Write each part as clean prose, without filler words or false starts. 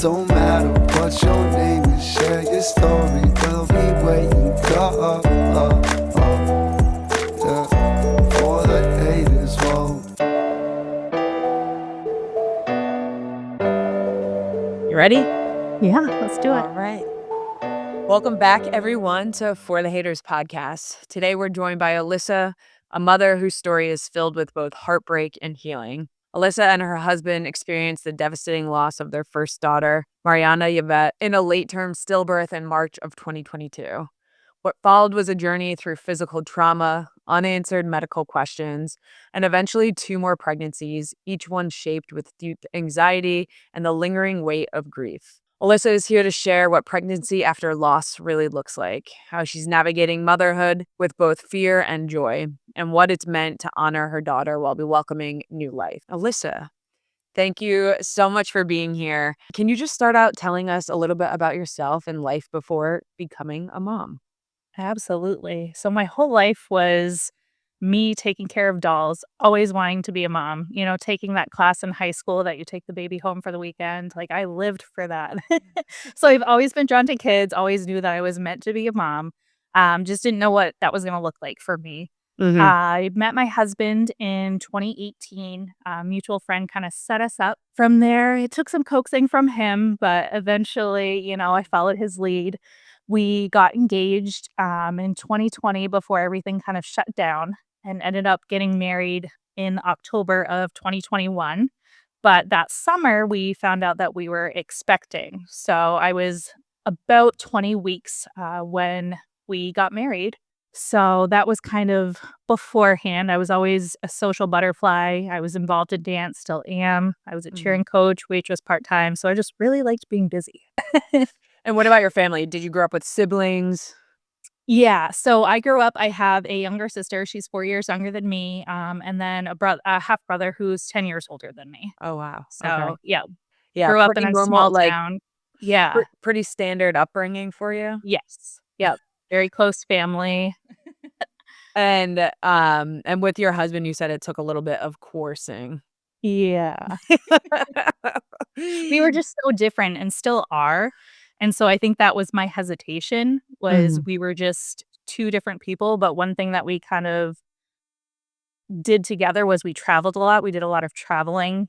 Don't matter what your name is, share your story. We'll be waiting, for the haters won't. You ready? Yeah, let's do it. All right. Welcome back, everyone, to For the Haters podcast. Today, we're joined by Alyssa, a mother whose story is filled with both heartbreak and healing. Alyssa and her husband experienced the devastating loss of their first daughter, Marianna Yvette, in a late-term stillbirth in March of 2022. What followed was a journey through physical trauma, unanswered medical questions, and eventually 2 more pregnancies, each one shaped with deep anxiety and the lingering weight of grief. Alyssa is here to share what pregnancy after loss really looks like, how she's navigating motherhood with both fear and joy, and what it's meant to honor her daughter while be welcoming new life. Alyssa, thank you so much for being here. Can you just start out telling us a little bit about yourself and life before becoming a mom? Absolutely. So my whole life was me taking care of dolls, always wanting to be a mom, taking that class in high school that you take the baby home for the weekend. Like I lived for that. So I've always been drawn to kids, always knew that I was meant to be a mom. Just didn't know what that was going to look like for me. I met my husband in 2018. A mutual friend kind of set us up from there. It took some coaxing from him, but eventually, I followed his lead. We got engaged in 2020 before everything kind of shut down and ended up getting married in October of 2021. But that summer, we found out that we were expecting. So I was about 20 weeks when we got married. So that was kind of beforehand. I was always a social butterfly. I was involved in dance, still am. I was a cheering coach, waitress part-time. So I just really liked being busy. And what about your family? Did you grow up with siblings? Yeah, so I grew up I have a younger sister, she's 4 years younger than me, and then a half brother who's 10 years older than me. Oh, wow. Okay. So, yeah, Yeah, grew up in pretty a normal, small like town. Yeah, pretty standard upbringing for you. yes, yep, very close family. And with your husband, you said it took a little bit of coursing. Yeah. We were just so different and still are, and so I think that was my hesitation, was Mhm. we were just 2 different people, but one thing that we kind of did together was we traveled a lot. We did a lot of traveling.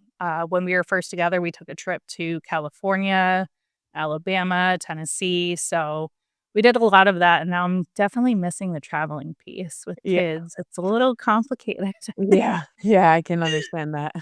When we were first together, we took a trip to California, Alabama, Tennessee. So we did a lot of that. And now I'm definitely missing the traveling piece with Yeah. kids. It's a little complicated. Yeah. Yeah, I can understand that.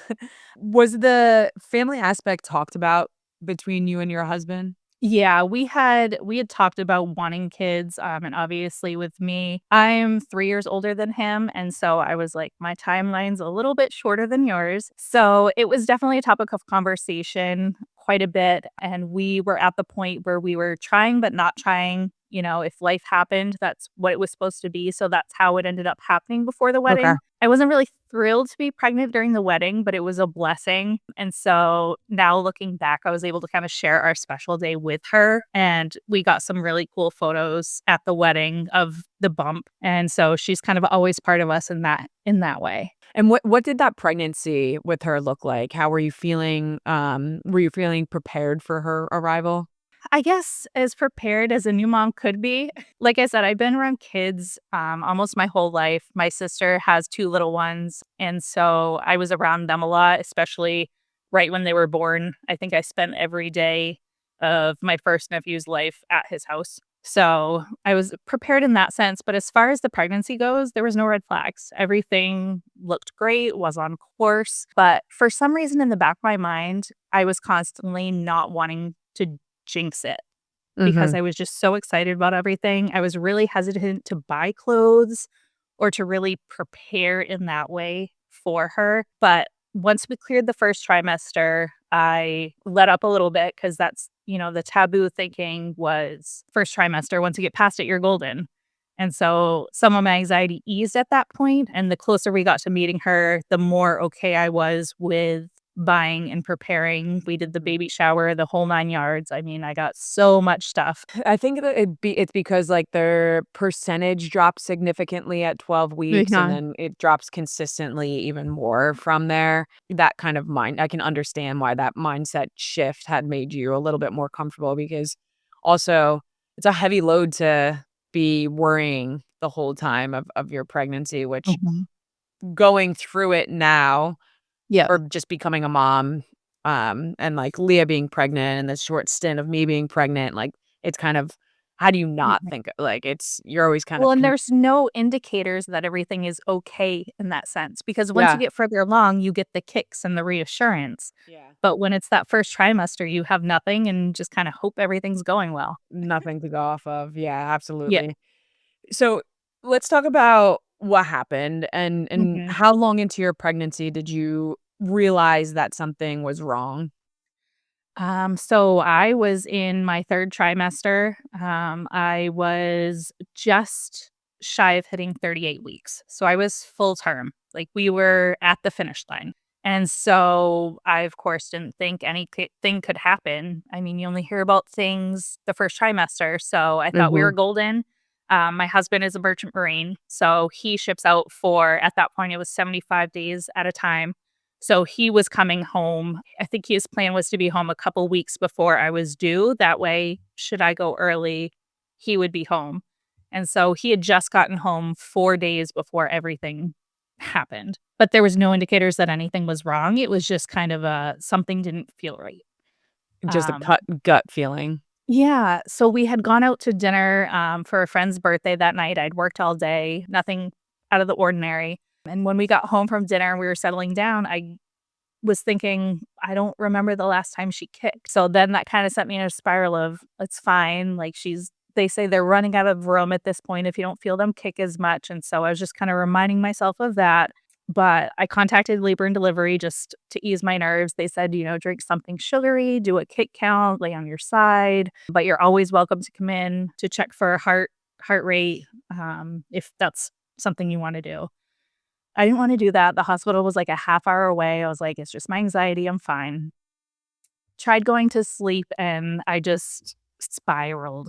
Was the family aspect talked about between you and your husband? Yeah, we had talked about wanting kids, and obviously with me, I'm 3 years older than him, and so I was like, "My timeline's a little bit shorter than yours." So, it was definitely a topic of conversation quite a bit, and we were at the point where we were trying but not trying. If life happened, that's what it was supposed to be, so that's how it ended up happening before the Okay. wedding. I wasn't really thrilled to be pregnant during the wedding, but it was a blessing. And so now looking back, I was able to kind of share our special day with her. And we got some really cool photos at the wedding of the bump. And so she's kind of always part of us in that way. And what did that pregnancy with her look like? How were you feeling? Were you feeling prepared for her arrival? I guess as prepared as a new mom could be. Like I said, I've been around kids almost my whole life. My sister has 2 little ones. And so I was around them a lot, especially right when they were born. I think I spent every day of my first nephew's life at his house. So I was prepared in that sense. But as far as the pregnancy goes, there was no red flags. Everything looked great, was on course. But for some reason in the back of my mind, I was constantly not wanting to jinx it because Mhm. I was just so excited about everything. I was really hesitant to buy clothes or to really prepare in that way for her. But once we cleared the first trimester, I let up a little bit because that's, the taboo thinking was first trimester. Once you get past it, you're golden. And so some of my anxiety eased at that point. And the closer we got to meeting her, the more okay I was with buying and preparing. We did the baby shower, the whole 9 yards. I mean, I got so much stuff. I think that it's because, like, their percentage drops significantly at 12 weeks, and Yeah. then it drops consistently even more from there. That kind of I can understand why that mindset shift had made you a little bit more comfortable because also it's a heavy load to be worrying the whole time of your pregnancy, which Mhm. going through it now Yeah. or just becoming a mom, and, like, Leah being pregnant and this short stint of me being pregnant, like, it's kind of how do you not think like, it's you're always kind Well, of and there's no indicators that everything is okay in that sense, because once you Yeah. get further along, you get the kicks and the reassurance. Yeah. But when it's that first trimester, you have nothing and just kinda hope everything's going well. Nothing to go off of. Yeah, Yeah. absolutely. So, let's talk about what happened and Mhm. how long into your pregnancy did you realize that something was wrong? So I was in my 3rd trimester. I was just shy of hitting 38 weeks. So I was full term. Like, we were at the finish line. And so I, of course, didn't think anything could happen. I mean, you only hear about things the first trimester. So I thought we were Mhm. golden. My husband is a merchant marine. So he ships out for, at that point, it was 75 days at a time. So he was coming home. I think his plan was to be home a couple weeks before I was due. That way, should I go early, he would be home. And so he had just gotten home 4 days before everything happened. But there was no indicators that anything was wrong. It was just kind of something didn't feel right. Just a Um, gut feeling. yeah, so we had gone out to dinner for a friend's birthday that night. I'd worked all day, nothing out of the ordinary. And when we got home from dinner and we were settling down, I was thinking, I don't remember the last time she kicked. So then that kind of sent me in a spiral of, it's fine. Like, they say they're running out of room at this point if you don't feel them kick as much. And so I was just kind of reminding myself of that. But I contacted labor and delivery just to ease my nerves. They said, drink something sugary, do a kick count, lay on your side, but you're always welcome to come in to check for heart rate, if that's something you want to do. I didn't wanna do that. The hospital was, like, a half hour away. I was like, "It's just my anxiety, I'm fine." Tried going to sleep, and I just spiraled.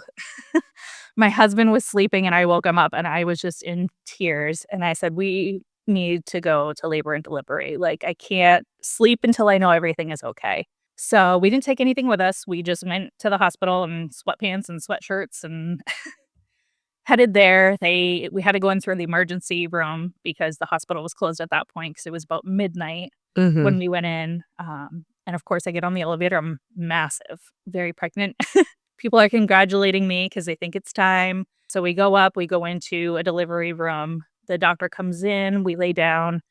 My husband was sleeping, and I woke him up, and I was just in tears, and I said, "We need to go to labor and delivery. Like, I can't sleep until I know everything is okay." So, we didn't take anything with us. We just went to the hospital in sweatpants and sweatshirts and headed there. We had to go in through the emergency room because the hospital was closed at that point because it was about midnight Mhm. when we went in. And of course, I get on the elevator. I'm massive, very pregnant. People are congratulating me because they think it's time. So we go up, we go into a delivery room. The doctor comes in, we lay down,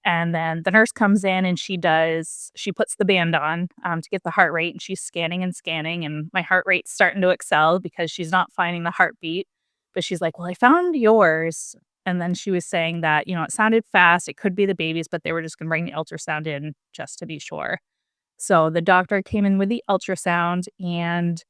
and then the nurse comes in and she puts the band on to get the heart rate, and she's scanning and scanning. And my heart rate's starting to excel because she's not finding the heartbeat. But she's like, "Well, I found yours." And then she was saying that, it sounded fast. It could be the baby's, but they were just going to bring the ultrasound in just to be sure. So the doctor came in with the ultrasound and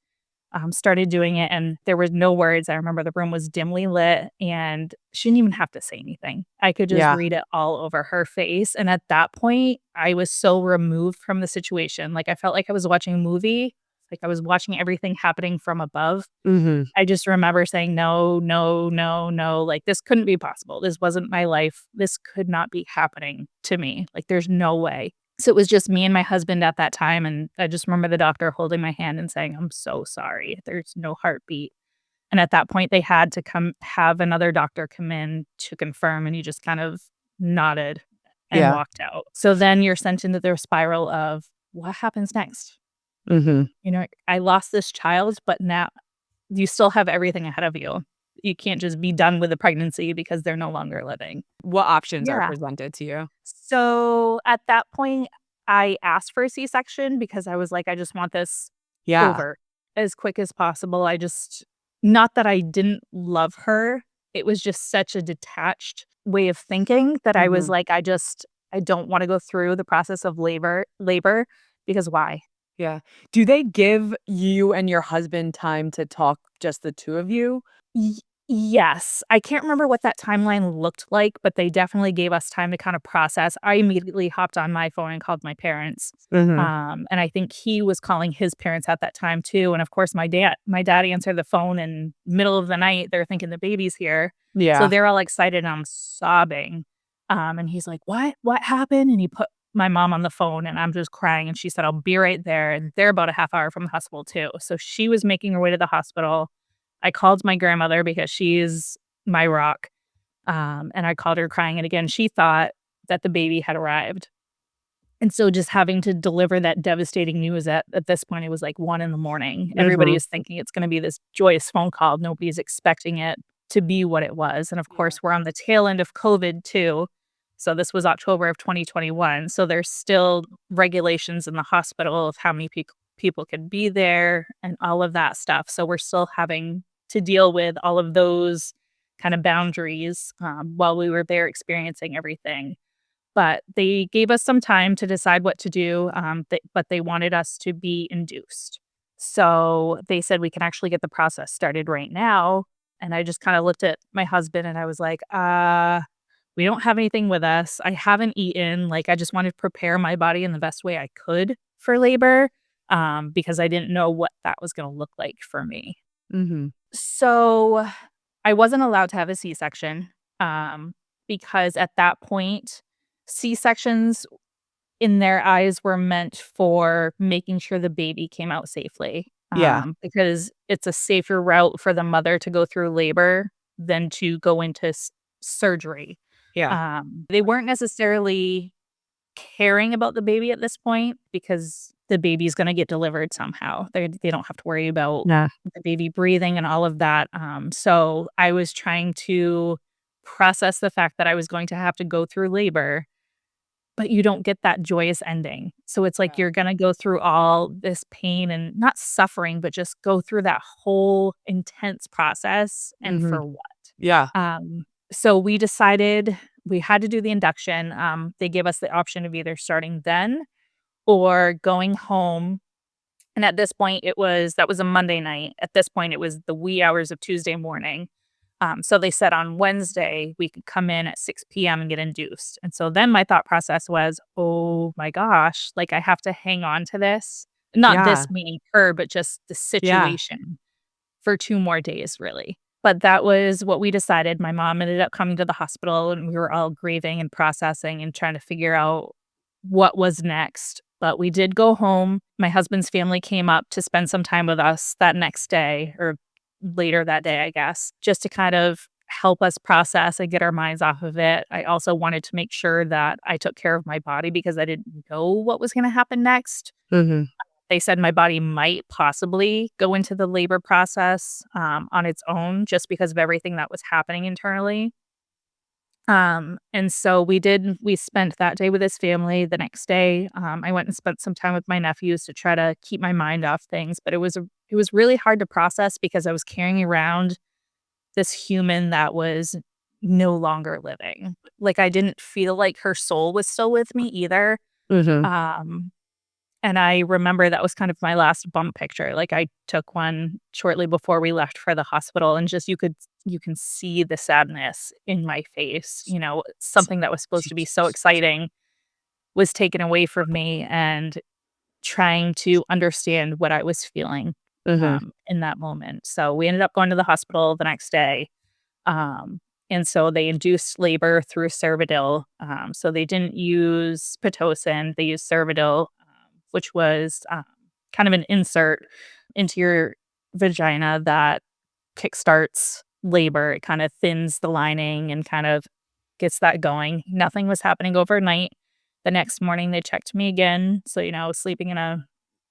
started doing it. And there was no words. I remember the room was dimly lit and she didn't even have to say anything. I could just Yeah. read it all over her face. And at that point, I was so removed from the situation. Like, I felt like I was watching a movie, like I was watching everything happening from above. Mhm. I just remember saying, "No, no, no, no, like, this couldn't be possible. This wasn't my life. This could not be happening to me. Like, there's no way." So it was just me and my husband at that time, and I just remember the doctor holding my hand and saying, "I'm so sorry. There's no heartbeat." And at that point, they had to have another doctor come in to confirm, and he just kind of nodded and Yeah. walked out. So then you're sent into the spiral of, what happens next? Mhm. I lost this child, but now you still have everything ahead of you. You can't just be done with the pregnancy because they're no longer living. What options are Yeah. presented to you? So at that point, I asked for a C-section because I was like, I just want this Yeah. over as quick as possible. Not that I didn't love her. It was just such a detached way of thinking that I was Mhm. like, I don't want to go through the process of labor because why? Yeah. Do they give you and your husband time to talk, just the 2 of you? Y Yes. I can't remember what that timeline looked like, but they definitely gave us time to kind of process. I immediately hopped on my phone and called my parents. Mhm. And I think he was calling his parents at that time too. And of course, my dad answered the phone in middle of the night. They're thinking the baby's here. So Yeah. they're all excited and I'm sobbing. And he's like, What happened? And he put my mom on the phone and I'm just crying. And she said, I'll be right there. And they're about a half hour from the hospital too. So she was making her way to the hospital. I called my grandmother because she's my rock, and I called her crying, and again, she thought that the baby had arrived. And so just having to deliver that devastating news at this point, it was like 1 in the morning. Everybody Mhm. is thinking it's gonna be this joyous phone call. Nobody's expecting it to be what it was, and of Yeah. course, we're on the tail end of COVID too. So this was October of 2021, so there's still regulations in the hospital of how many people can be there and all of that stuff. So we're still having to deal with all of those kind of boundaries, while we were there experiencing everything. But they gave us some time to decide what to do, but they wanted us to be induced. So they said we can actually get the process started right now. And I just kind of looked at my husband and I was like, we don't have anything with us. I haven't eaten. Like, I just wanted to prepare my body in the best way I could for labor, because I didn't know what that was going to look like for me. Mhm. So I wasn't allowed to have a C-section, because at that point, C-sections in their eyes were meant for making sure the baby came out safely, Yeah. because it's a safer route for the mother to go through labor than to go into surgery. Yeah. They weren't necessarily caring about the baby at this point because the baby's gonna get delivered somehow. They don't have to worry about Yeah. the baby breathing and all of that. So I was trying to process the fact that I was going to have to go through labor, but you don't get that joyous ending. So it's like Yeah. you're gonna go through all this pain and not suffering, but just go through that whole intense process, and Mhm. for what? Yeah. So we decided we had to do the induction. They gave us the option of either starting then or going home. And at this point, that was a Monday night. At this point, it was the wee hours of Tuesday morning. So they said on Wednesday we could come in at 6 p.m. and get induced. And so then my thought process was, oh my gosh, like I have to hang on to this. Not Yeah. this meaning her, but just the Yeah. situation for 2 more days, really. But that was what we decided. My mom ended up coming to the hospital, and we were all grieving and processing and trying to figure out what was next. But we did go home. My husband's family came up to spend some time with us that next day or later that day, I guess, just to kind of help us process and get our minds off of it. I also wanted to make sure that I took care of my body because I didn't know what was going to happen next. Mhm. They said my body might possibly go into the labor process, on its own just because of everything that was happening internally. And so we spent that day with his family. The next day, I went and spent some time with my nephews to try to keep my mind off things, but it was really hard to process because I was carrying around this human that was no longer living. Like, I didn't feel like her soul was still with me either. Mhm. Um and I remember that was kind of my last bump picture. Like, I took one shortly before we left for the hospital, and just you can see the sadness in my face. You know, something that was supposed to be so exciting was taken away from me, and trying to understand what I was feeling, Mhm. in that moment. So we ended up going to the hospital the next day. Um, and so they induced labor through Cervidil. So they didn't use Pitocin, they used Cervidil, which was kind of an insert into your vagina that kickstarts labor. It kind of thins the lining and kind of gets that going. Nothing was happening overnight. The next morning, they checked me again. So, sleeping in a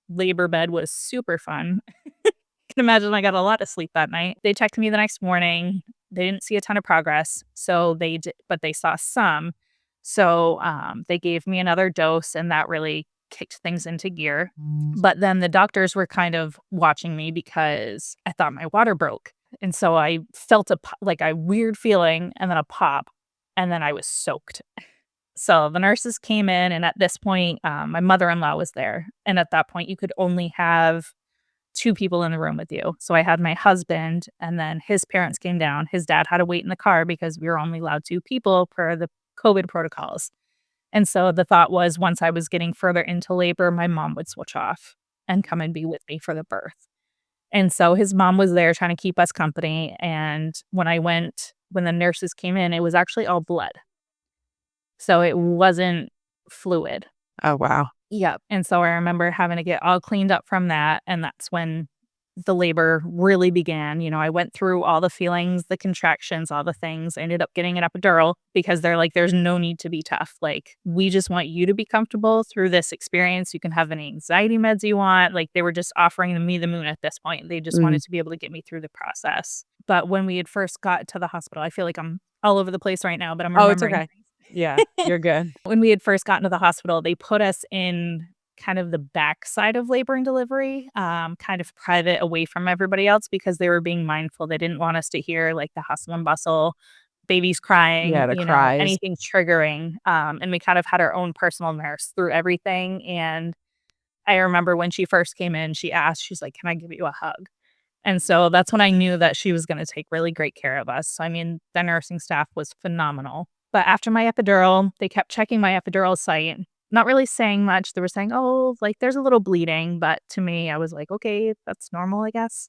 labor bed was super fun. Can imagine I got a lot of sleep that night. They checked me the next morning. They didn't see a ton of progress, so but they saw some. So they gave me another dose, and that really kicked things into gear. But then the doctors were kind of watching me because I thought my water broke, and so I felt like a weird feeling, and then a pop, and then I was soaked. So the nurses came in, and at this point, my mother-in-law was there, and at that point, you could only have 2 people in the room with you. So I had my husband, and then his parents came down. His dad had to wait in the car because we were only allowed 2 people per the COVID protocols. And so the thought was once I was getting further into labor, my mom would switch off and come and be with me for the birth. And so his mom was there trying to keep us company. And when the nurses came in, it was actually all blood. So it wasn't fluid. Oh, wow. Yep. And so I remember having to get all cleaned up from that. And that's when the labor really began. I went through all the feelings, the contractions, all the things. I ended up getting an epidural because they're like, there's no need to be tough. Like, we just want you to be comfortable through this experience. You can have any anxiety meds you want. Like, they were just offering me the moon at this point. They just wanted to be able to get me through the process. But when we had first got to the hospital, I feel like I'm all over the place right now, but I'm remembering. Oh, it's okay. Yeah, you're good. When we had first gotten to the hospital, they put us in kind of the back side of labor and delivery, kind of private away from everybody else because they were being mindful. They didn't want us to hear like the hustle and bustle, babies crying, Yeah, the cries. anything triggering. And we kind of had our own personal nurse through everything. And I remember when she first came in, she's like, "Can I give you a hug?" And so that's when I knew that she was going to take really great care of us. So, I mean, the nursing staff was phenomenal. But after my epidural, they kept checking my epidural site, not really saying much. They were saying, oh, like there's a little bleeding. But to me, I was like, okay, that's normal, I guess.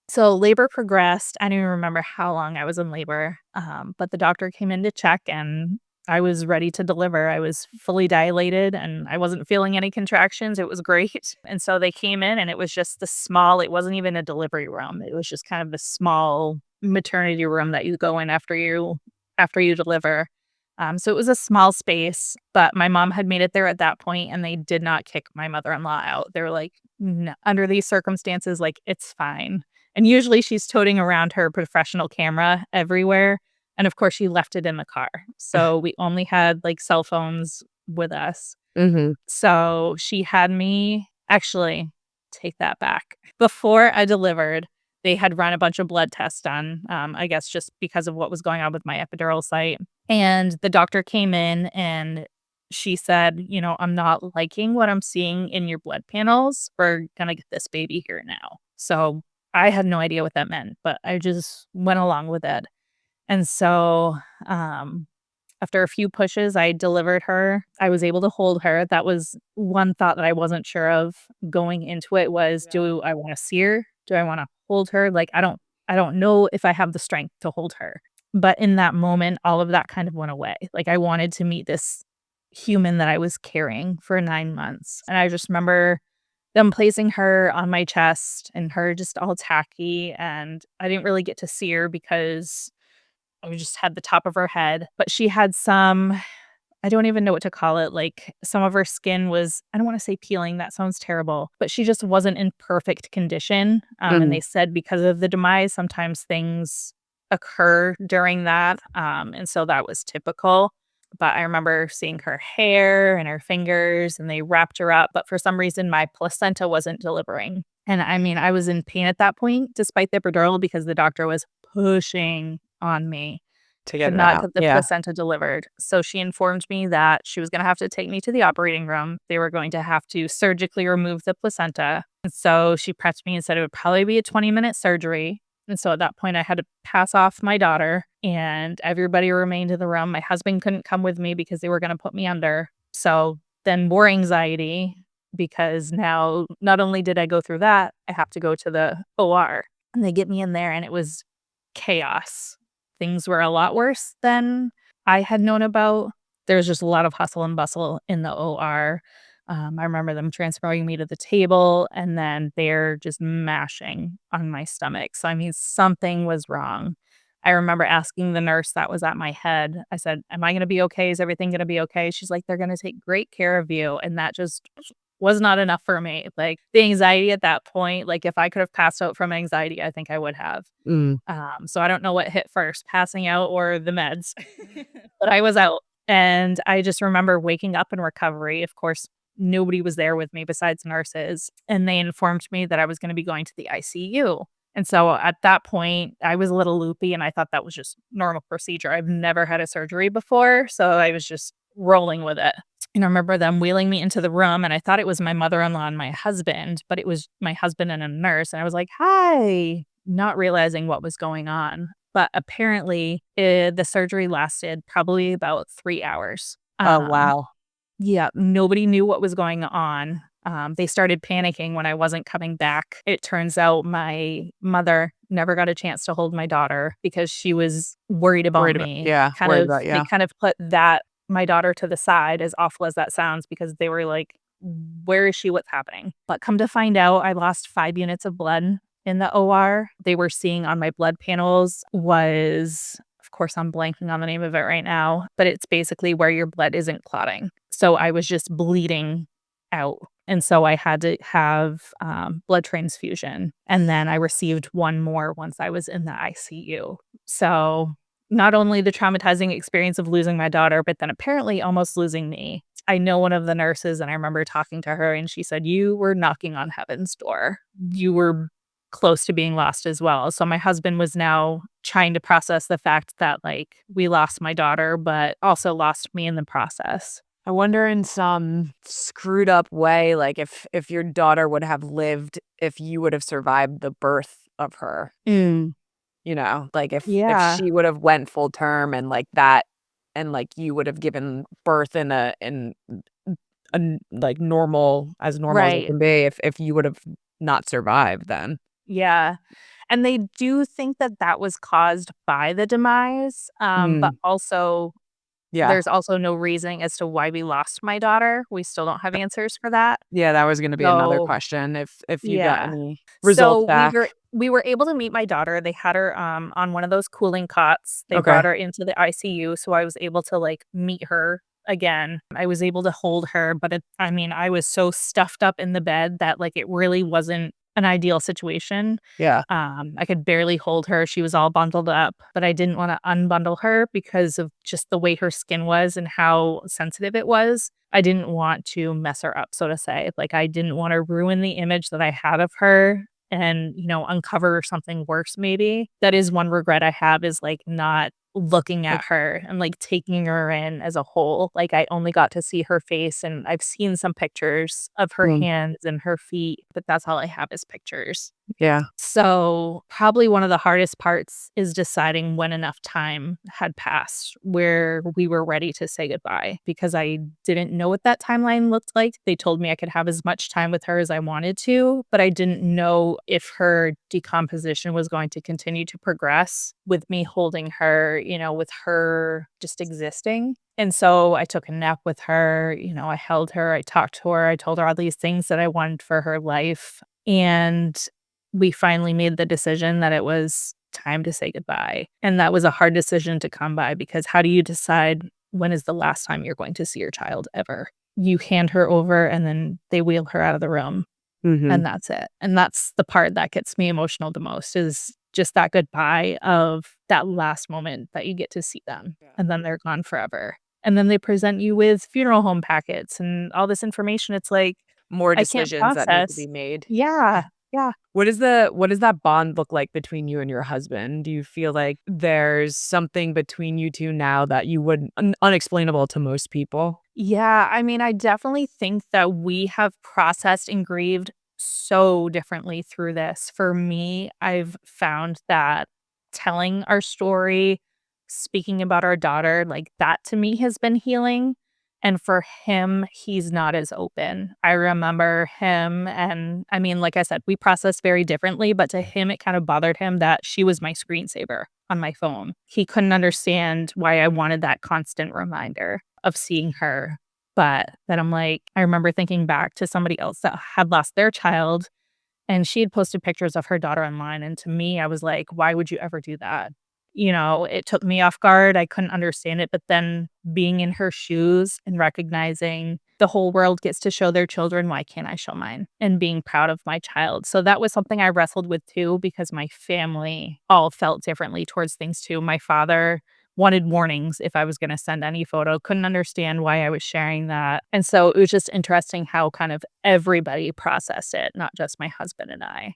So labor progressed. I don't even remember how long I was in labor. But the doctor came in to check and I was ready to deliver. I was fully dilated and I wasn't feeling any contractions. It was great. And so they came in and it was just it wasn't even a delivery room. It was just kind of the small maternity room that you go in after you deliver. So it was a small space, but my mom had made it there at that point and they did not kick my mother-in-law out. They were like, no, under these circumstances, like, it's fine. And usually she's toting around her professional camera everywhere. And of course, she left it in the car. So we only had like cell phones with us. So she had me actually take that back. Before I delivered, they had run a bunch of blood tests done, I guess just because of what was going on with my epidural site. And the doctor came in and she said, I'm not liking what I'm seeing in your blood panels. We're going to get this baby here now. So I had no idea what that meant, but I just went along with it. And so after a few pushes, I delivered her. I was able to hold her. That was one thought that I wasn't sure of going into it was, do I want to see her? Do I want to hold her? Like, I don't know if I have the strength to hold her. But in that moment, all of that kind of went away. Like, I wanted to meet this human that I was carrying for 9 months. And I just remember them placing her on my chest and her just all tacky. And I didn't really get to see her because I just had the top of her head. But she had I don't even know what to call it. Like, some of her skin was, I don't want to say peeling. That sounds terrible. But she just wasn't in perfect condition. And they said because of the demise, sometimes things occur during that. And so that was typical. But I remember seeing her hair and her fingers and they wrapped her up. But for some reason, my placenta wasn't delivering. And I mean, I was in pain at that point, despite the epidural, because the doctor was pushing on me to not get the placenta delivered. So she informed me that she was going to have to take me to the operating room. They were going to have to surgically remove the placenta. And so she prepped me and said it would probably be a 20-minute surgery. And so at that point, I had to pass off my daughter and everybody remained in the room. My husband couldn't come with me because they were going to put me under. So then more anxiety because now not only did I go through that, I have to go to the OR. And they get me in there and it was chaos. Things were a lot worse than I had known about. There was just a lot of hustle and bustle in the OR. I remember them transferring me to the table and then they're just mashing on my stomach. So, I mean, something was wrong. I remember asking the nurse that was at my head, I said, am I going to be okay? Is everything going to be okay? She's like, they're going to take great care of you. And that just was not enough for me. Like, the anxiety at that point, like if I could have passed out from anxiety, I think I would have. So I don't know what hit first, passing out or the meds, but I was out. And I just remember waking up in recovery. Of course, nobody was there with me besides nurses. And they informed me that I was going to be going to the ICU. And so at that point, I was a little loopy and I thought that was just normal procedure. I've never had a surgery before. So I was just rolling with it. And I remember them wheeling me into the room, and I thought it was my mother-in-law and my husband, but it was my husband and a nurse. And I was like, "Hi," not realizing what was going on. But apparently, the surgery lasted probably about 3 hours. Oh, wow. Yeah, nobody knew what was going on. They started panicking when I wasn't coming back. It turns out my mother never got a chance to hold my daughter because she was worried about me. Worried about They you. kind of put my daughter to the side, as awful as that sounds, because they were like, "Where is she? What's happening?" But come to find out, I lost 5 units of blood in the OR. They were seeing on my blood panels was, of course, I'm blanking on the name of it right now, but it's basically where your blood isn't clotting. So I was just bleeding out. And so I had to have blood transfusion. And then I received one more once I was in the ICU. So not only the traumatizing experience of losing my daughter, but then apparently almost losing me. I know one of the nurses, and I remember talking to her, and she said, "You were knocking on heaven's door. You were close to being lost as well." So my husband was now trying to process the fact that, like, we lost my daughter, but also lost me in the process. I wonder in some screwed up way, like if your daughter would have lived, if you would have survived the birth of her, like if Yeah. she would have went full term and like that, and like you would have given birth in like normal as it Right. can be, if you would have not survived then. Yeah. And they do think that that was caused by the demise, but Mm, also yeah. there's also no reasoning as to why we lost my daughter. We still don't have answers for that. Yeah, that was gonna be another So, question if you got yeah. any So results back. we were able to meet my daughter. They had her on one of those cooling cots. They Okay. brought her into the ICU, so I was able to like meet her again. I was able to hold her, but I mean, I was so stuffed up in the bed that like it really wasn't an ideal situation. Yeah. I could barely hold her. She was all bundled up, but I didn't want to unbundle her because of just the way her skin was and how sensitive it was. I didn't want to mess her up, so to say. Like, I didn't want to ruin the image that I had of her and, uncover something worse, maybe. That is one regret I have, is like not looking Like at her and like taking her in as a whole. Like, I only got to see her face, and I've seen some pictures of her mm, hands and her feet, but that's all I have is pictures. yeah. So, probably one of the hardest parts is deciding when enough time had passed where we were ready to say goodbye, because I didn't know what that timeline looked like. They told me I could have as much time with her as I wanted to, but I didn't know if her decomposition was going to continue to progress with me holding her, with her just existing. And so I took a nap with her, I held her, I talked to her, I told her all these things that I wanted for her life. And we finally made the decision that it was time to say goodbye. And that was a hard decision to come by, because how do you decide when is the last time you're going to see your child ever? You hand her over and then they wheel her out of the room, Mhm. and that's it. And that's the part that gets me emotional the most, is just that goodbye of that last moment that you get to see them, Yeah. and then they're gone forever. And then they present you with funeral home packets and all this information. It's like, More I can't decisions that need to process. be made. Yeah. Yeah. What does that bond look like between you and your husband? Do you feel like there's something between you 2 now that you would unexplainable to most people? Yeah, I mean, I definitely think that we have processed and grieved so differently through this. For me, I've found that telling our story, speaking about our daughter, like that to me has been healing. And for him, he's not as open. I remember him, and I mean, like I said, we process very differently, but to him, it kind of bothered him that she was my screensaver on my phone. He couldn't understand why I wanted that constant reminder of seeing her. But then I'm like, I remember thinking back to somebody else that had lost their child, and she had posted pictures of her daughter online. And to me, I was like, why would you ever do that? It took me off guard. I couldn't understand it. But then being in her shoes and recognizing the whole world gets to show their children, why can't I show mine? And being proud of my child. So that was something I wrestled with too, because my family all felt differently towards things too. My father wanted warnings if I was going to send any photo, couldn't understand why I was sharing that. And so it was just interesting how kind of everybody processed it, not just my husband and I.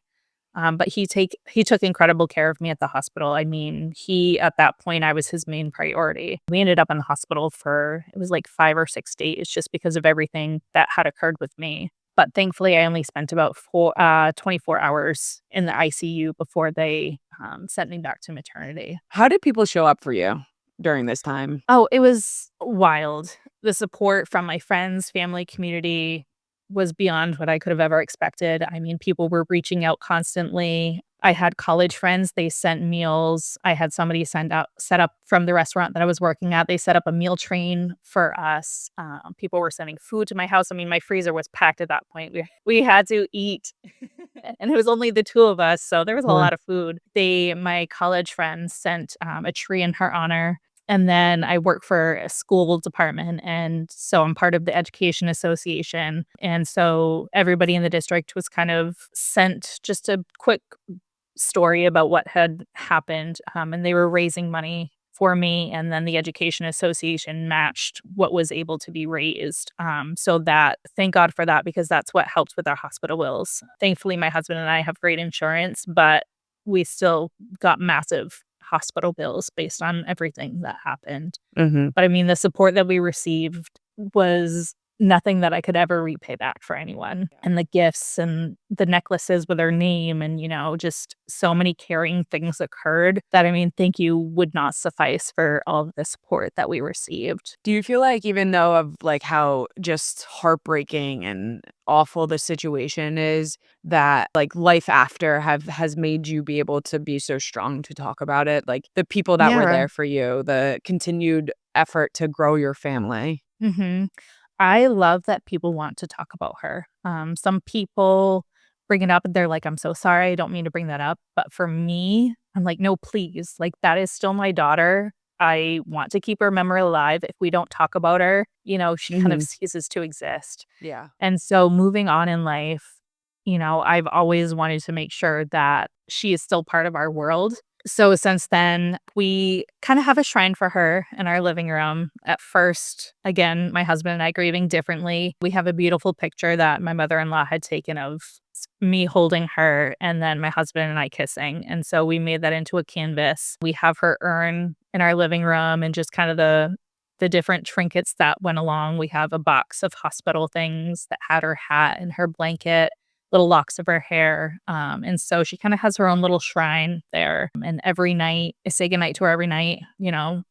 But he took incredible care of me at the hospital. I mean, at that point, I was his main priority. We ended up in the hospital for, it was like 5 or 6 days just because of everything that had occurred with me. But thankfully, I only spent about 24 hours in the ICU before they sent me back to maternity. How did people show up for you during this time? Oh, it was wild. The support from my friends, family, community was beyond what I could have ever expected. I mean, people were reaching out constantly. I had college friends, they sent meals. I had somebody set up from the restaurant that I was working at. They set up a meal train for us. People were sending food to my house. I mean, my freezer was packed at that point. We had to eat. And it was only the two of us, so there was a Sure. lot of food. My college friends sent a tree in her honor. And then I work for a school department, and so I'm part of the education association. And so everybody in the district was kind of sent just a quick story about what had happened, and they were raising money for me, and then the education association matched what was able to be raised. So that, thank God for that, because that's what helped with our hospital bills. Thankfully, my husband and I have great insurance, but we still got massive hospital bills based on everything that happened. Mm-hmm. But I mean, the support that we received was nothing that I could ever repay back for anyone. And the gifts and the necklaces with her name and, just so many caring things occurred that, I mean, thank you would not suffice for all of the support that we received. Do you feel like even though of like how just heartbreaking and awful the situation is, that like life after has made you be able to be so strong to talk about it? Like the people that were Yeah. there for you, the continued effort to grow your family. hmm I love that people want to talk about her. Some people bring it up and they're like, I'm so sorry. I don't mean to bring that up. But for me, I'm like, no, please. Like, that is still my daughter. I want to keep her memory alive. If we don't talk about her, she kind of Mhm. ceases to exist. Yeah. And so moving on in life, I've always wanted to make sure that she is still part of our world. So since then, we kind of have a shrine for her in our living room. At first, again, my husband and I grieving differently. We have a beautiful picture that my mother-in-law had taken of me holding her and then my husband and I kissing. And so we made that into a canvas. We have her urn in our living room and just kind of the different trinkets that went along. We have a box of hospital things that had her hat and her blanket, little locks of her hair. And so she kind of has her own little shrine there. And every night, I say goodnight to her every night,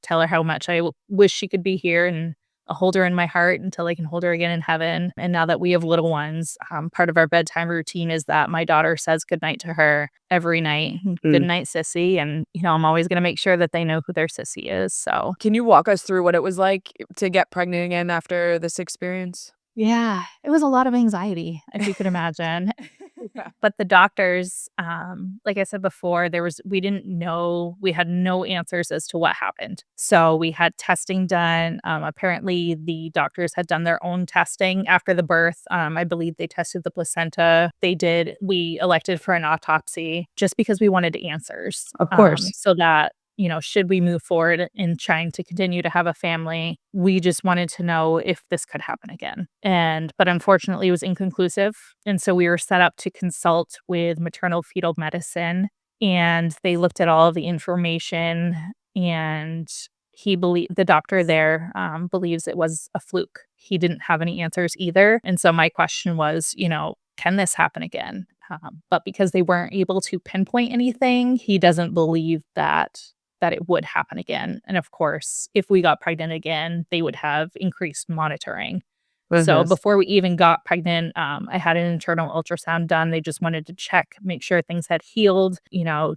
tell her how much I wish she could be here, and I'll hold her in my heart until I can hold her again in heaven. And now that we have little ones, part of our bedtime routine is that my daughter says goodnight to her every night. Good night, sissy. And, I'm always going to make sure that they know who their sissy is. So, Can you walk us through what it was like to get pregnant again after this experience? yeah, it was a lot of anxiety, if you could imagine. Yeah. But the doctors, like I said before, we didn't know, we had no answers as to what happened. So we had testing done. Apparently, the doctors had done their own testing after the birth. I believe they tested the placenta. We elected for an autopsy just because we wanted answers. Of course. So that, should we move forward in trying to continue to have a family, we just wanted to know if this could happen again. But unfortunately, it was inconclusive. And so we were set up to consult with maternal fetal medicine, and they looked at all of the information, and the doctor there believes it was a fluke. He didn't have any answers either. And so my question was, can this happen again? But because they weren't able to pinpoint anything, he doesn't believe that it would happen again. And of course, if we got pregnant again, they would have increased monitoring. So before we even got pregnant, I had an internal ultrasound done. They just wanted to make sure things had healed,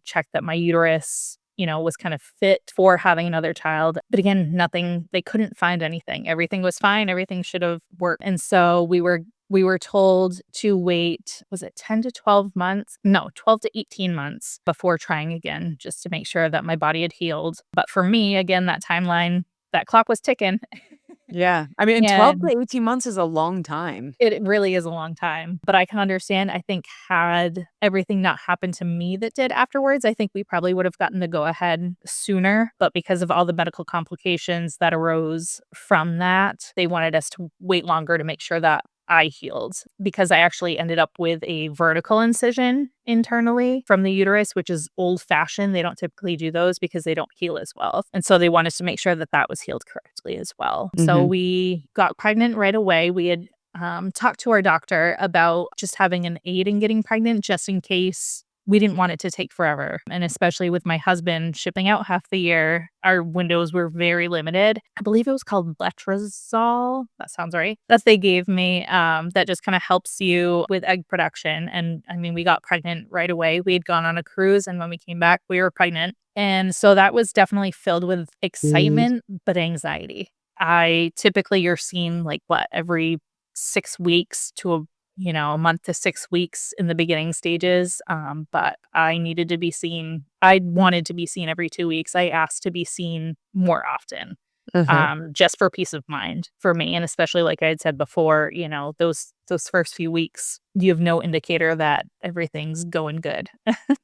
check that my uterus, was kind of fit for having another child. But again, nothing, they couldn't find anything. Everything was fine. Everything should have worked. And so we were told to wait, was it 10 to 12 months? No, 12 to 18 months before trying again, just to make sure that my body had healed. But for me, again, that timeline, that clock was ticking. Yeah. I mean, 12 And to 18 months is a long time. it really is a long time. But I can understand, I think, had everything not happened to me that did afterwards, I think we probably would have gotten the go ahead sooner. But because of all the medical complications that arose from that, they wanted us to wait longer to make sure that I healed because I actually ended up with a vertical incision internally from the uterus, which is old fashioned. They don't typically do those because they don't heal as well. And so they wanted to make sure that that was healed correctly as well. So we got pregnant right away. We had talked to our doctor about just having an aid in getting pregnant just in case. We didn't want it to take forever. And especially with my husband shipping out half the year, our windows were very limited. I believe it was called letrozole. That sounds right. That they gave me that just kind of helps you with egg production. And I mean, we got pregnant right away. We had gone on a cruise, and when we came back, we were pregnant. And so that was definitely filled with excitement, but anxiety. You're seen like every 6 weeks to a month to 6 weeks in the beginning stages. But I needed to be seen. I wanted to be seen every 2 weeks. I asked to be seen more often, just for peace of mind for me. And especially like I had said before, those first few weeks, you have no indicator that everything's going good.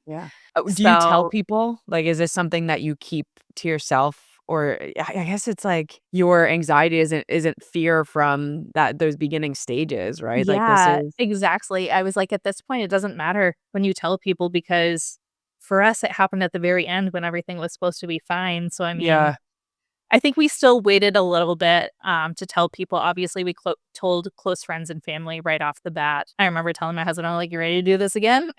Yeah. Do you tell So people? Like, is this something that you keep to yourself? Or I guess it's like your anxiety isn't fear from those beginning stages, right? Like this yeah, is exactly. I was like, at this point, it doesn't matter when you tell people because for us, it happened at the very end when everything was supposed to be fine. So, I mean, yeah. I think we still waited a little bit to tell people. Obviously, we told close friends and family right off the bat. I remember telling my husband, I'm like, you ready to do this again?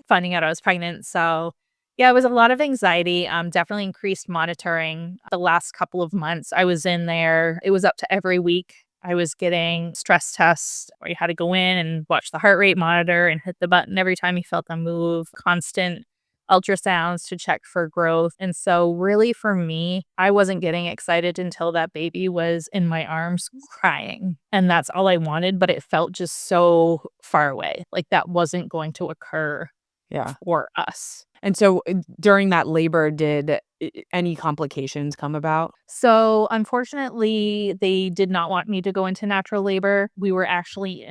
Finding out I was pregnant. So, yeah, it was a lot of anxiety. Definitely increased monitoring. The last couple of months I was in there, it was up to every week. I was getting stress tests where you had to go in and watch the heart rate monitor and hit the button every time you felt them move, constant ultrasounds to check for growth. And so really for me, I wasn't getting excited until that baby was in my arms crying. And that's all I wanted, but it felt just so far away. Like that wasn't going to occur Yeah. for us. And so during that labor, did any complications come about? So unfortunately, they did not want me to go into natural labor. We were actually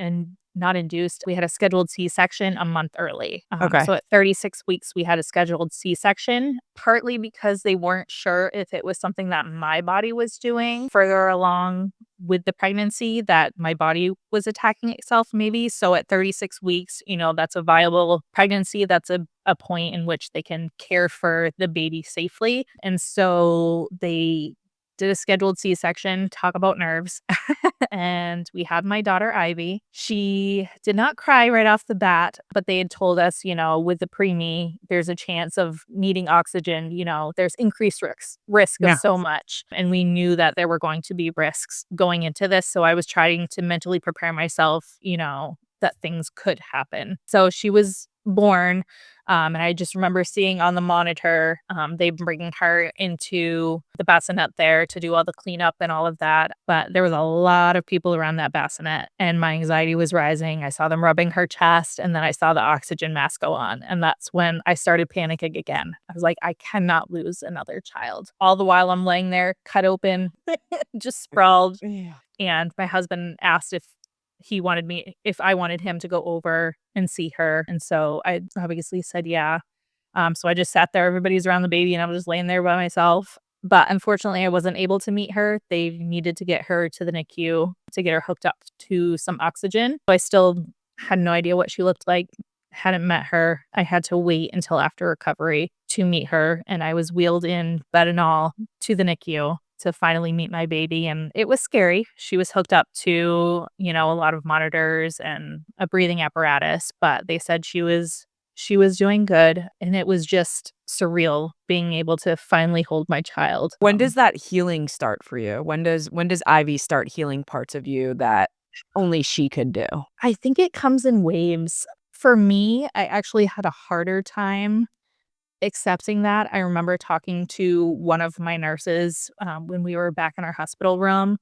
not induced. We had a scheduled C-section a month early. Okay. So at 36 weeks, we had a scheduled C-section, partly because they weren't sure if it was something that my body was doing further along with the pregnancy, that my body was attacking itself maybe. So at 36 weeks, that's a viable pregnancy. That's a point in which they can care for the baby safely. And so they did a scheduled C-section, talk about nerves. And we had my daughter, Ivy. She did not cry right off the bat, but they had told us, with the preemie, there's a chance of needing oxygen. There's increased risk of Yeah. so much. And we knew that there were going to be risks going into this. So I was trying to mentally prepare myself, that things could happen. So she was born. And I just remember seeing on the monitor, they bringing her into the bassinet there to do all the cleanup and all of that. But there was a lot of people around that bassinet and my anxiety was rising. I saw them rubbing her chest and then I saw the oxygen mask go on. And that's when I started panicking again. I was like, I cannot lose another child. All the while I'm laying there, cut open, just sprawled. Yeah. And my husband asked if I wanted him to go over and see her. And so I obviously said, yeah. So I just sat there, everybody's around the baby and I was just laying there by myself. But unfortunately, I wasn't able to meet her. They needed to get her to the NICU to get her hooked up to some oxygen. So I still had no idea what she looked like, hadn't met her. I had to wait until after recovery to meet her. And I was wheeled in, bed and all, to the NICU to finally meet my baby. And it was scary. She was hooked up to, a lot of monitors and a breathing apparatus, but they said she was doing good. And it was just surreal being able to finally hold my child. When does that healing start for you? When does Ivy start healing parts of you that only she could do? I think it comes in waves. For me, I actually had a harder time accepting that. I remember talking to one of my nurses when we were back in our hospital room.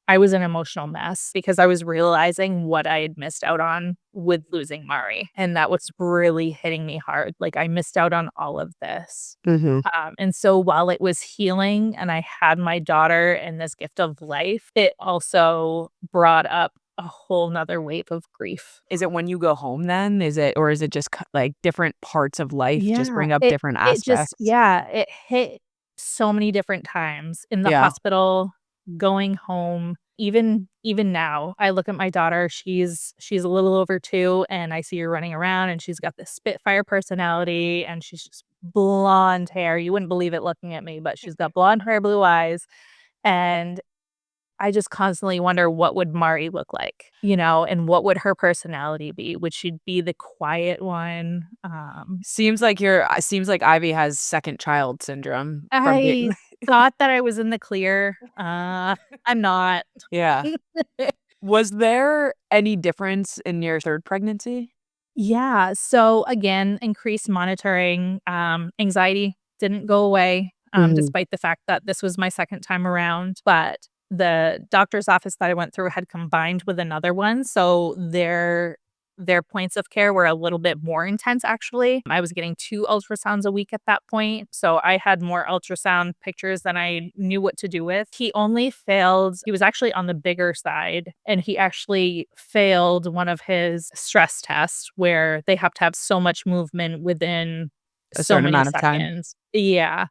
I was an emotional mess because I was realizing what I had missed out on with losing Mari. And that was really hitting me hard. Like I missed out on all of this. And so while it was healing and I had my daughter and this gift of life, it also brought up a whole nother wave of grief. Is it when you go home then? Is it just like different parts of life just bring up different aspects? It hit so many different times in the Yeah. hospital, going home. Even now, I look at my daughter, she's a little over 2, and I see her running around, and she's got this Spitfire personality, and she's just blonde hair. You wouldn't believe it looking at me, but she's got blonde hair, blue eyes, and I just constantly wonder what would Mari look like, and what would her personality be? Would she be the quiet one? Seems like Ivy has second child syndrome from I being thought that I was in the clear. I'm not. Yeah. Was there any difference in your third pregnancy? Yeah. So again, increased monitoring, anxiety didn't go away, Mhm. despite the fact that this was my second time around. But the doctor's office that I went through had combined with another one. So their points of care were a little bit more intense, actually. I was getting 2 ultrasounds a week at that point. So I had more ultrasound pictures than I knew what to do with. He was actually on the bigger side, and he actually failed one of his stress tests where they have to have so much movement within A so certain many amount of time? seconds. Yeah.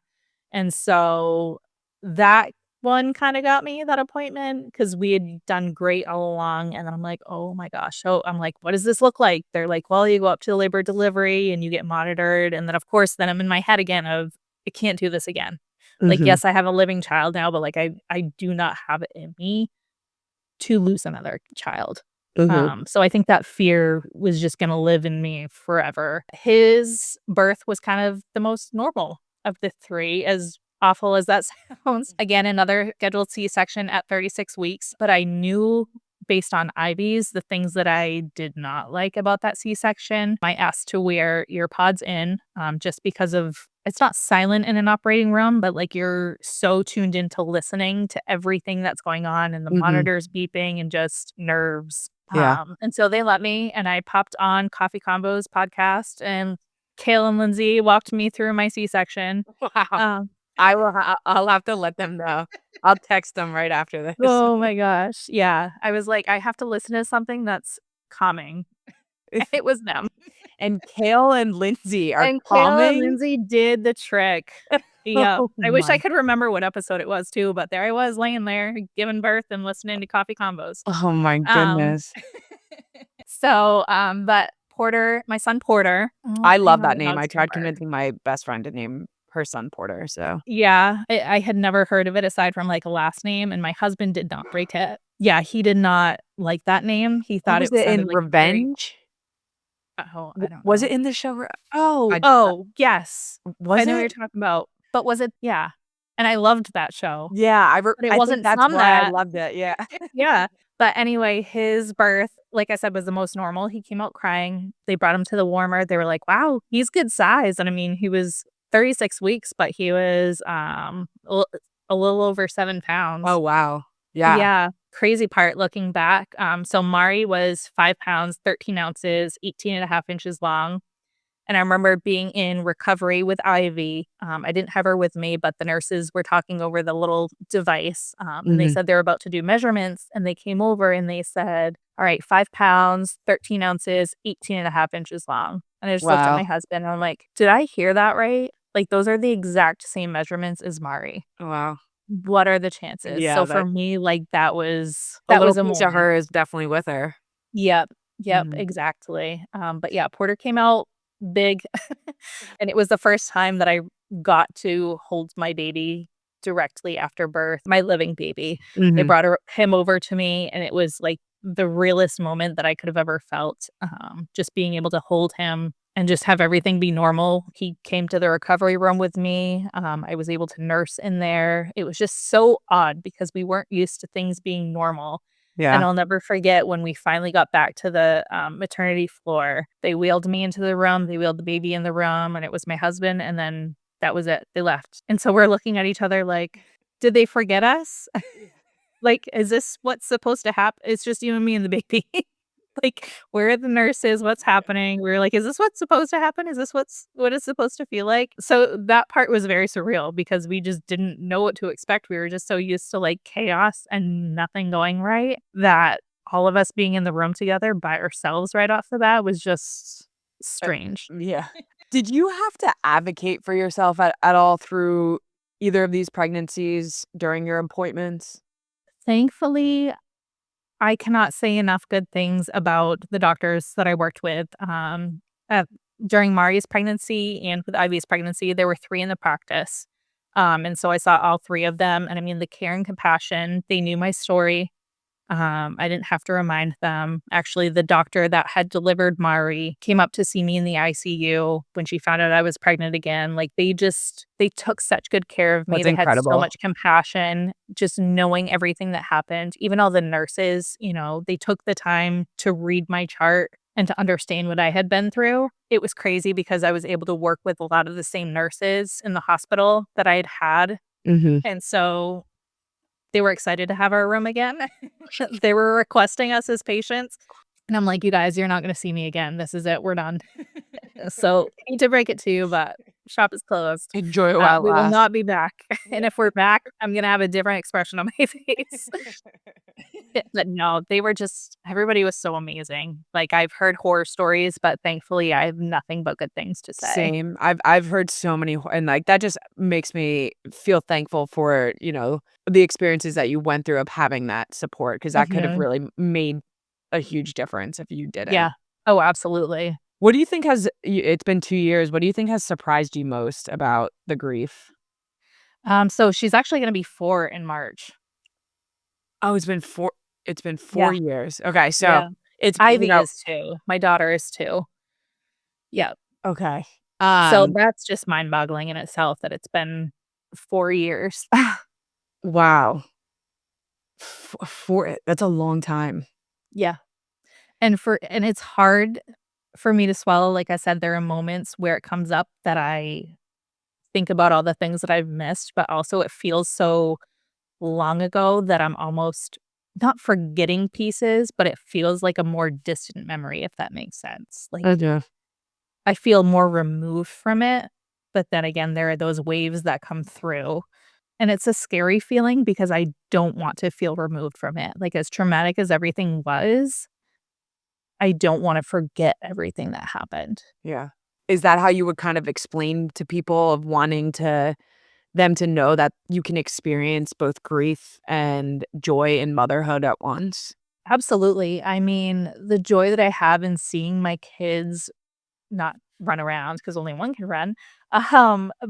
And so that one kinda got me, that appointment, because we had done great all along, and then I'm like, "Oh my gosh." So I'm like, "What does this look like?" They're like, "Well, you go up to labor delivery and you get monitored," and then, of course, then I'm in my head again of, "I can't do this again." Like, Mhm. yes, I have a living child now, but, like, I do not have it in me to lose another child. Mhm. So I think that fear was just gonna live in me forever. His birth was kind of the most normal of the 3, as awful as that sounds. Again, another scheduled C-section at 36 weeks, but I knew based on IVs, the things that I did not like about that C-section. I asked to wear ear pods in, just because of it's not silent in an operating room, but, like, you're so tuned into listening to everything that's going on and the Mhm. monitors beeping and just nerves. Yeah. And so they let me, and I popped on Coffee Combos podcast, and Kale and Lindsay walked me through my C-section. Wow. Um, I'll have to let them know. I'll text them right after this. oh my gosh. Yeah. I was like, I have to listen to something that's calming. It was them. And Kale and Lindsay are And Kale and calming? Lindsay did the trick. Yep. Oh I wish I my could remember what episode it was too, but there I was laying there giving birth and listening to Coffee Combos. oh my Um, goodness. but Porter, my son Porter, I I love know that the name. I dog's tried number. convincing my best friend to name her son Porter, so Yeah, I had never heard of it aside from, like, a last name, and my husband did not break it. Yeah, he did not like that name. He what thought was it it sounded in like a very Revenge? I don't Was it know. in the show Re Oh, I yes. I was know what you're it? talking about, but was it yeah, and I loved that show, Yeah, but it I think wasn't that's from why I that. loved it, yeah. Yeah, but anyway, his birth, like I said, was the most normal. He came out crying. They brought him to the warmer. They were like, "Wow, he's good size," and I mean, he was 36 weeks, but he was, a little over 7 Oh, pounds. wow. Yeah. Yeah, crazy part looking back, so Mari was 5 pounds, 13 ounces, 18.5 inches long. And I remember being in recovery with Ivy. I didn't have her with me, but the nurses were talking over the little device, and they Mhm. said they were about to do measurements. And they came over and they said, "All right, 5 pounds, 13 ounces, 18.5 inches long." And I just looked at my Wow. husband and I'm like, "Did I hear that right? Like, those are the exact same measurements as Mari. Wow. What are the chances?" Yeah, So for that me, like, a that little was a piece of moment. her is definitely with her. Yep. Yep, Mhm. exactly. But yeah, Porter came out big, and it was the first time that I got to hold my baby directly after birth, my living baby. They Mhm. brought him over to me, and it was, like, the realest moment that I could have ever felt, just being able to hold him and just have everything be normal. He came to the recovery room with me. I was able to nurse in there. It was just so odd because we weren't used to things being normal. And Yeah. I'll never forget when we finally got back to the, maternity floor, they wheeled me into the room, they wheeled the baby in the room, and it was my husband, and then that was it, they left. And so we're looking at each other like, "Did they forget us? Like, is this what's supposed to happen? It's just you and me and the baby." Like, "Where are the nurses? What's happening?" We were like, "Is this what's supposed to happen? Is this what it's supposed to feel like?" So that part was very surreal because we just didn't know what to expect. We were just so used to, like, chaos and nothing going right that all of us being in the room together by ourselves right off the bat was just Uh, strange. yeah. Did you have to advocate for yourself at all through either of these pregnancies during your appointments? Thankfully, I cannot say enough good things about the doctors that I worked with. Uh, During Mari's pregnancy and with Ivy's pregnancy, there were 3 in the practice. And so I saw all 3 of them, and I mean, the care and compassion, they knew my story. I didn't have to remind them. Actually, the doctor that had delivered Mari came up to see me in the ICU when she found out I was pregnant again. Like, they took such good care of me. That's They had so incredible. much compassion, just knowing everything that happened. Even all the nurses, they took the time to read my chart and to understand what I had been through. It was crazy because I was able to work with a lot of the same nurses in the hospital that I had had. Mhm. And so they were excited to have our room again. They were requesting us as patients. And I'm like, "You guys, you're not gonna see me again. This is it. We're done." So, hate to break it to you, but shop is closed. Enjoy it while it We will lasts. not be back. And if we're back, I'm gonna have a different expression on my face. But no, they were just everybody was so amazing. Like, I've heard horror stories, but thankfully, I have nothing but good things to say. Same. I've heard so many and, like, that just makes me feel thankful for, the experiences that you went through of having that support because that could have Mhm. really made a huge difference if you Yeah. didn't. Oh, absolutely. What do you think it's been 2 years, what do you think has surprised you most about the grief? So she's actually gonna be 4 in March. Oh, it's been 4 Yeah. years. Okay, so Yeah. it's Ivy is too. My daughter is too. Yeah. okay. So Um, that's just mind-boggling in itself that it's been 4 years. wow. 4 that's a long time. Yeah. And it's hard for me to swallow. Like I said, there are moments where it comes up that I think about all the things that I've missed, but also it feels so long ago that I'm almost not forgetting pieces, but it feels like a more distant memory, if that makes sense. I Like, do. I feel more removed from it, but then again, there are those waves that come through. And it's a scary feeling because I don't want to feel removed from it. Like, as traumatic as everything was, I don't wanna forget everything that happened. Yeah. Is that how you would kind of explain to people of wanting to them to know that you can experience both grief and joy in motherhood at once? Absolutely. I mean, the joy that I have in seeing my kids not run around because only one can run,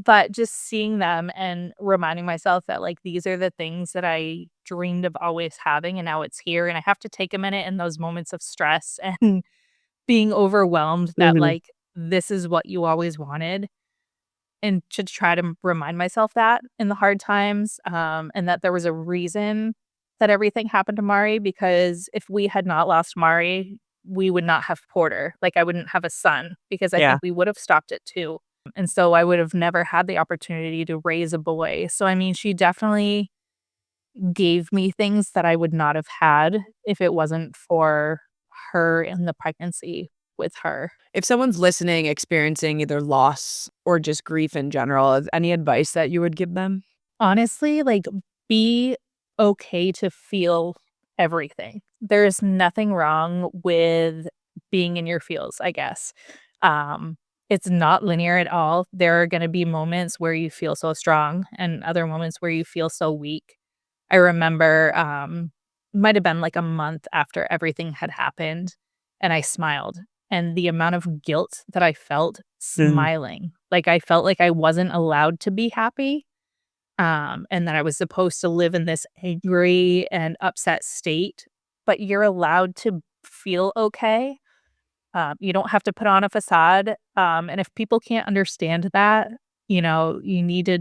but just seeing them and reminding myself that, like, these are the things that I dreamed of always having, and now it's here, and I have to take a minute in those moments of stress and being overwhelmed that, Mhm. like, this is what you always wanted, and to try to remind myself that in the hard times, and that there was a reason that everything happened to Mari, because if we had not lost Mari, we would not have Porter. Like, I wouldn't have a son because I Yeah. think we would have stopped it too. And so I would have never had the opportunity to raise a boy. So, I mean, she definitely gave me things that I would not have had if it wasn't for her and the pregnancy with her. If someone's listening, experiencing either loss or just grief in general, is any advice that you would give them? Honestly, like, be okay to feel everything. There's nothing wrong with being in your feels, I guess. Um, it's not linear at all. There are gonna be moments where you feel so strong and other moments where you feel so weak. I remember, might have been like a month after everything had happened, and I smiled, and the amount of guilt that I felt Mhm. smiling, like, I felt like I wasn't allowed to be happy, and that I was supposed to live in this angry and upset state, but you're allowed to feel okay. You don't have to put on a facade, and if people can't understand that, you need to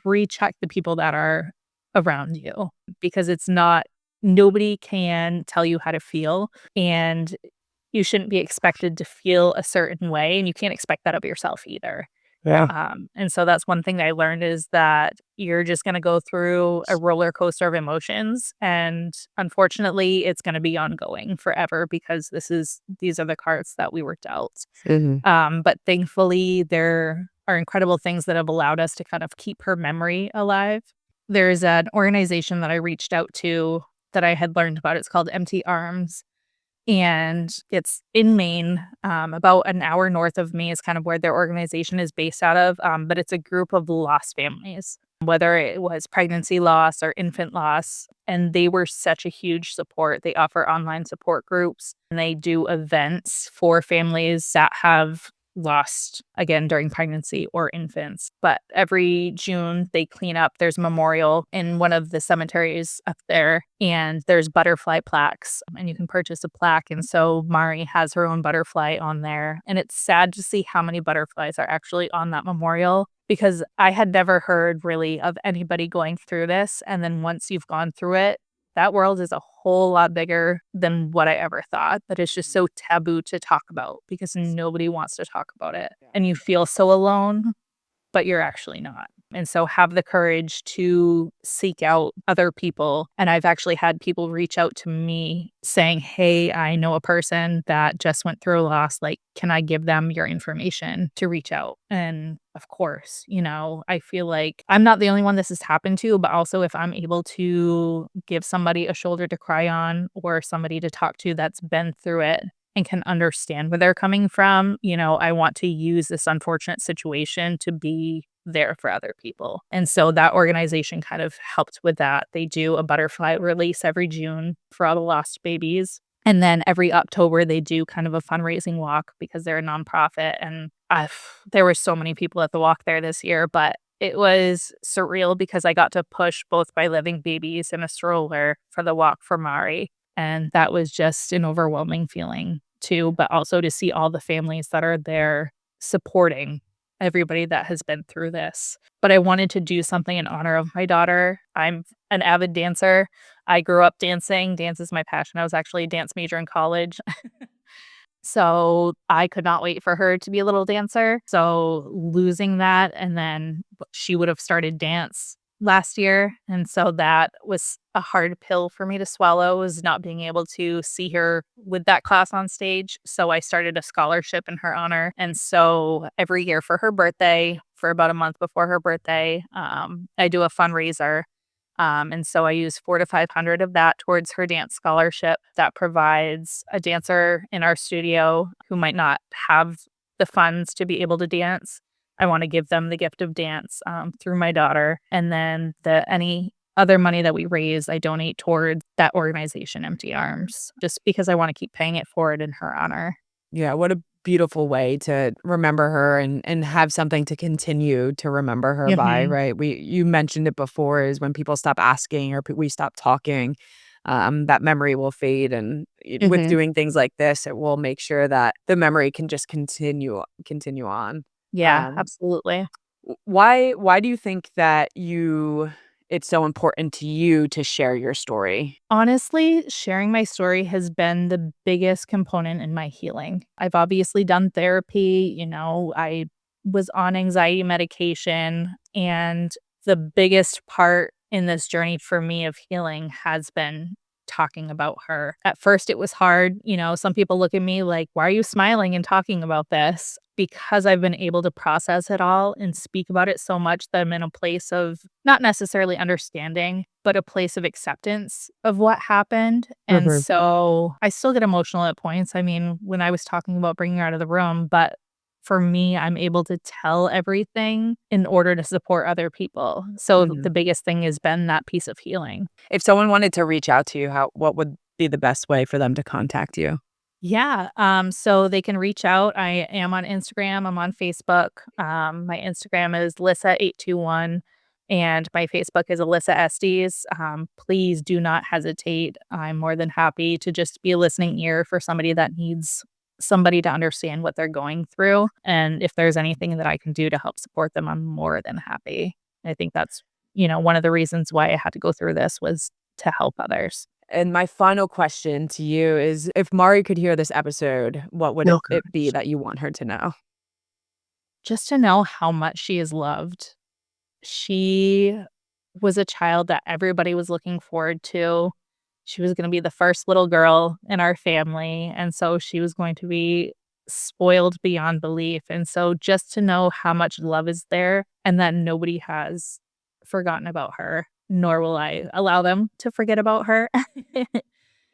recheck the people that are around you because it's not nobody can tell you how to feel, and you shouldn't be expected to feel a certain way, and you can't expect that of yourself either. Yeah. And so that's one thing that I learned is that you're just gonna go through a roller coaster of emotions, and unfortunately, it's gonna be ongoing forever because these are the cards that we were dealt. Mhm. But thankfully, there are incredible things that have allowed us to kind of keep her memory alive. There's an organization that I reached out to that I had learned about. It's called Empty Arms, and it's in Maine, about an hour north of me is kind of where their organization is based out of, but it's a group of lost families. whether it was pregnancy loss or infant loss. And they were such a huge support. They offer online support groups and they do events for families that have lost again during pregnancy or infants. But every June they clean up. There's a memorial in one of the cemeteries up there, and there's butterfly plaques, and you can purchase a plaque. And so Mari has her own butterfly on there, and it's sad to see how many butterflies are actually on that memorial, because I had never heard really of anybody going through this. And then once you've gone through it, that world is a whole lot bigger than what I ever thought. But it's just so taboo to talk about because nobody wants to talk about it. And you feel so alone, but you're actually not. And so have the courage to seek out other people. And I've actually had people reach out to me saying, hey, I know a person that just went through a loss. Like, can I give them your information to reach out? And of course, I feel like I'm not the only one this has happened to, but also if I'm able to give somebody a shoulder to cry on or somebody to talk to that's been through it and can understand where they're coming from, I want to use this unfortunate situation to be there for other people. And so that organization kind of helped with that. They do a butterfly release every June for all the lost babies. And then every October, they do kind of a fundraising walk because they're a nonprofit. And there were so many people at the walk there this year, but it was surreal because I got to push both my living babies in a stroller for the walk for Mari. And that was just an overwhelming feeling too, but also to see all the families that are there supporting everybody that has been through this. But I wanted to do something in honor of my daughter. I'm an avid dancer. I grew up dancing. Dance is my passion. I was actually a dance major in college. So I could not wait for her to be a little dancer. So losing that, and then she would have started dance last year. And so that was a hard pill for me to swallow, was not being able to see her with that class on stage. So I started a scholarship in her honor. And so every year for her birthday, for about a month before her birthday, I do a fundraiser. And so I use 400 to 500 of that towards her dance scholarship that provides a dancer in our studio who might not have the funds to be able to dance. I want to give them the gift of dance through my daughter. And then any other money that we raise, I donate towards that organization, Empty Arms, just because I want to keep paying it forward in her honor. Yeah, what a beautiful way to remember her and have something to continue to remember her by, right? You mentioned it before, is when people stop asking or we stop talking, that memory will fade. And with doing things like this, it will make sure that the memory can just continue on. Yeah, absolutely. Why do you think that it's so important to you to share your story? Honestly, sharing my story has been the biggest component in my healing. I've obviously done therapy. I was on anxiety medication, and the biggest part in this journey for me of healing has been talking about her. At first, it was hard. Some people look at me like, why are you smiling and talking about this? Because I've been able to process it all and speak about it so much that I'm in a place of not necessarily understanding, but a place of acceptance of what happened. And so I still get emotional at points. I mean, when I was talking about bringing her out of the room, but for me, I'm able to tell everything in order to support other people. So the biggest thing has been that piece of healing. If someone wanted to reach out to you, what would be the best way for them to contact you? Yeah. So they can reach out. I am on Instagram. I'm on Facebook. My Instagram is Alyssa821 and my Facebook is Alyssa Estes. Please do not hesitate. I'm more than happy to just be a listening ear for somebody that needs somebody to understand what they're going through. And if there's anything that I can do to help support them, I'm more than happy. I think that's, one of the reasons why I had to go through this was to help others. And my final question to you is, if Mari could hear this episode, what would it be that you want her to know? Just to know how much she is loved. She was a child that everybody was looking forward to. She was going to be the first little girl in our family. And so she was going to be spoiled beyond belief. And so just to know how much love is there and that nobody has forgotten about her, nor will I allow them to forget about her.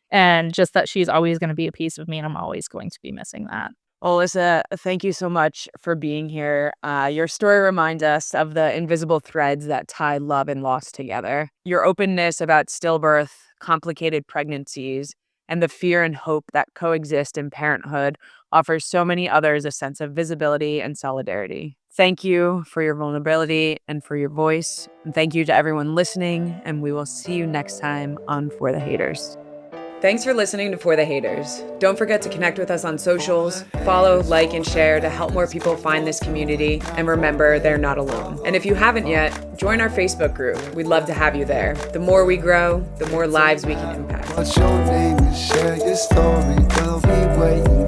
And just that she's always going to be a piece of me, and I'm always going to be missing that. Alyssa, thank you so much for being here. Your story reminds us of the invisible threads that tie love and loss together. Your openness about stillbirth, complicated pregnancies, and the fear and hope that coexist in parenthood offers so many others a sense of visibility and solidarity. Thank you for your vulnerability and for your voice. And thank you to everyone listening, and we will see you next time on For the Haters. Thanks for listening to For the Haters. Don't forget to connect with us on socials, follow, like, and share to help more people find this community. And remember, they're not alone. And if you haven't yet, join our Facebook group. We'd love to have you there. The more we grow, the more lives we can impact. What's your name and share your story? We'll be waiting.